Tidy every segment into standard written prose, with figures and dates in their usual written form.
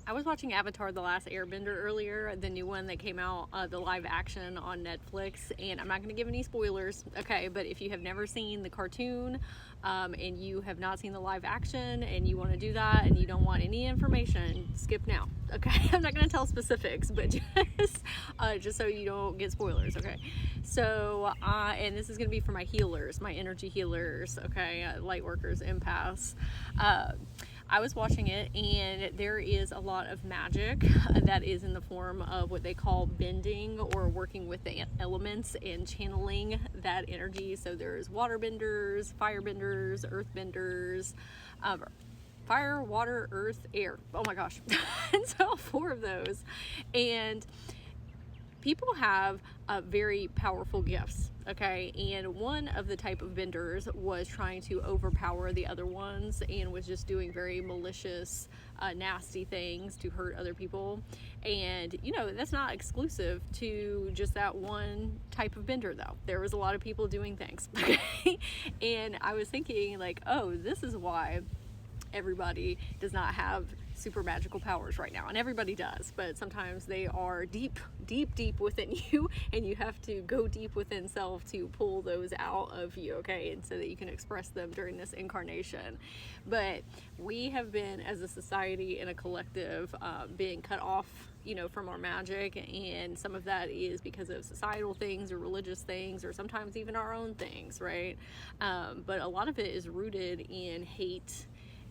I was watching Avatar: The Last Airbender earlier, the new one that came out, the live action on Netflix, and I'm not going to give any spoilers, okay, but if you have never seen the cartoon and you have not seen the live action and you want to do that and you don't want any information, skip now, okay? I'm not going to tell specifics, but just so you don't get spoilers, okay? So, and this is going to be for my healers, my energy healers, okay, Lightworkers, empaths. I was watching it, and there is a lot of magic that is in the form of what they call bending, or working with the elements and channeling that energy. So there's water benders, fire benders, earth benders, fire, water, earth, air. Oh my gosh. And so 4 of those. And people have very powerful gifts, okay? And one of the type of benders was trying to overpower the other ones and was just doing very malicious, nasty things to hurt other people. And, you know, that's not exclusive to just that one type of bender, though. There was a lot of people doing things, okay? And I was thinking, like, oh, this is why everybody does not have super magical powers right now, and everybody does, but sometimes they are deep within you, and you have to go deep within self to pull those out of you, okay, and so that you can express them during this incarnation. But we have been, as a society and a collective, being cut off, you know, from our magic, and some of that is because of societal things or religious things, or sometimes even our own things, right? But a lot of it is rooted in hate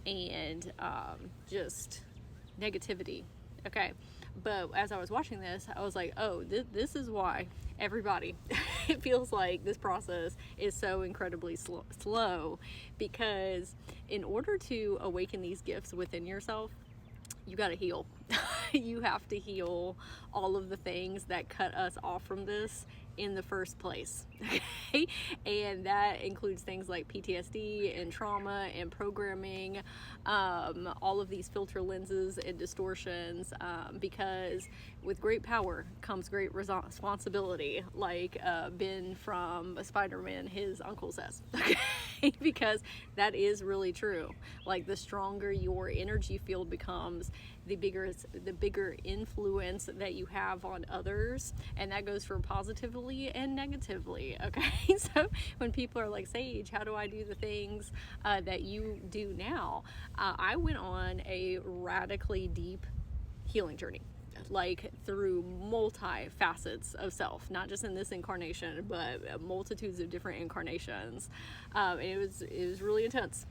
and just negativity, okay? But as I was watching this, I was like, oh, this is why everybody, it feels like this process is so incredibly slow, because in order to awaken these gifts within yourself, you got to heal. You have to heal all of the things that cut us off from this in the first place, okay? And that includes things like PTSD and trauma and programming, all of these filter lenses and distortions, because with great power comes great responsibility, like Ben from Spider-Man, his uncle says, okay? Because that is really true. Like, the stronger your energy field becomes, the bigger influence that you have on others, and that goes for positively and negatively, okay? So when people are like, Sage, how do I do the things that you do now? I went on a radically deep healing journey, like through multi facets of self, not just in this incarnation, but multitudes of different incarnations. And it was really intense.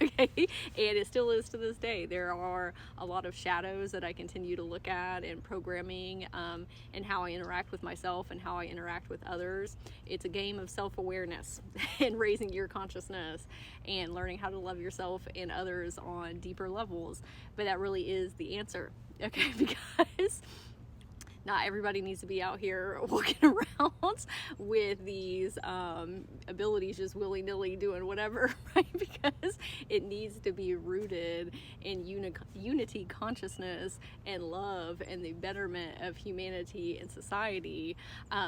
Okay, and it still is to this day. There are a lot of shadows that I continue to look at, and programming, and how I interact with myself and how I interact with others. It's a game of self-awareness and raising your consciousness and learning how to love yourself and others on deeper levels. But that really is the answer, okay? Because not everybody needs to be out here walking around with these abilities just willy-nilly doing whatever, right? Because it needs to be rooted in unity, consciousness, and love, and the betterment of humanity and society,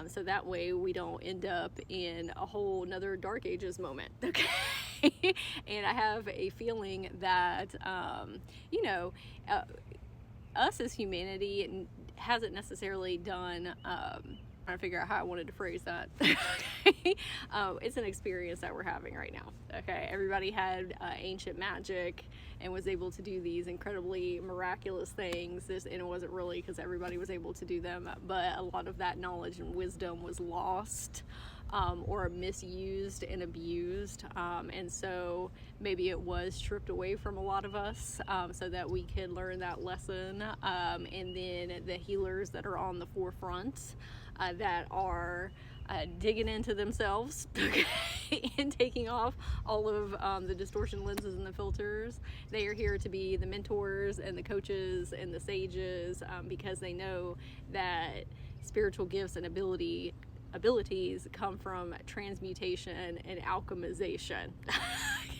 so that way we don't end up in a whole nother Dark Ages moment, okay? And I have a feeling that, you know, us as humanity hasn't necessarily done, trying to figure out how I wanted to phrase that. It's an experience that we're having right now, okay? Everybody had ancient magic and was able to do these incredibly miraculous things, and it wasn't really because everybody was able to do them, but a lot of that knowledge and wisdom was lost, or misused and abused, and so maybe it was stripped away from a lot of us, so that we could learn that lesson, and then the healers that are on the forefront, that are digging into themselves, okay, and taking off all of the distortion lenses and the filters. They are here to be the mentors and the coaches and the sages, because they know that spiritual gifts and abilities come from transmutation and alchemization,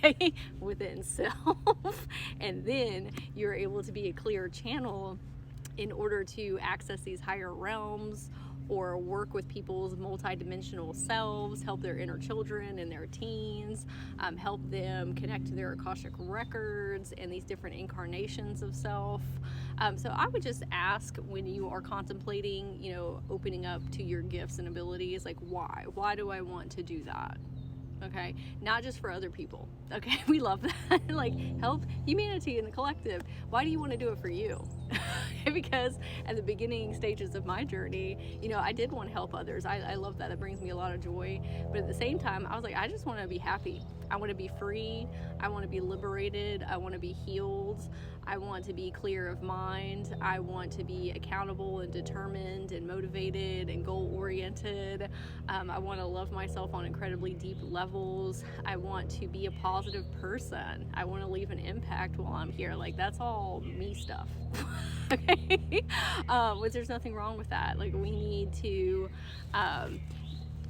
okay, within self. And then you're able to be a clear channel in order to access these higher realms, or work with people's multidimensional selves, help their inner children and their teens, help them connect to their Akashic records and these different incarnations of self, So I would just ask, when you are contemplating, you know, opening up to your gifts and abilities, like, why do I want to do that? Okay, not just for other people. Okay, we love that. Like, help humanity in the collective. Why do you want to do it for you? Because at the beginning stages of my journey, you know, I did want to help others. I love that. That brings me a lot of joy. But at the same time, I was like, I just want to be happy. I want to be free. I want to be liberated. I want to be healed. I want to be clear of mind. I want to be accountable and determined and motivated and goal oriented. I want to love myself on incredibly deep levels. I want to be a positive person. I want to leave an impact while I'm here. Like, that's all me stuff. Okay, which there's nothing wrong with that. Like, we need to,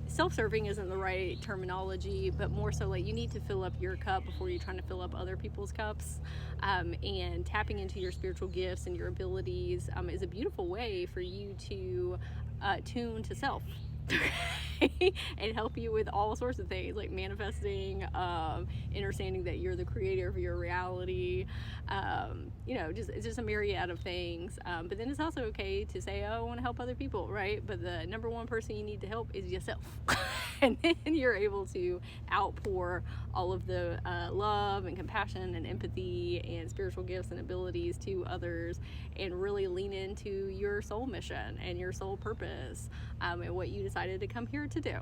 self-serving isn't the right terminology, but more so like, you need to fill up your cup before you're trying to fill up other people's cups. And tapping into your spiritual gifts and your abilities is a beautiful way for you to tune to self. And help you with all sorts of things, like manifesting, understanding that you're the creator of your reality, you know, it's just a myriad of things. But then it's also okay to say, oh, I want to help other people, right? But the number one person you need to help is yourself. And then you're able to outpour all of the love and compassion and empathy and spiritual gifts and abilities to others, and really lean into your soul mission and your soul purpose, and what you decided to come here to do.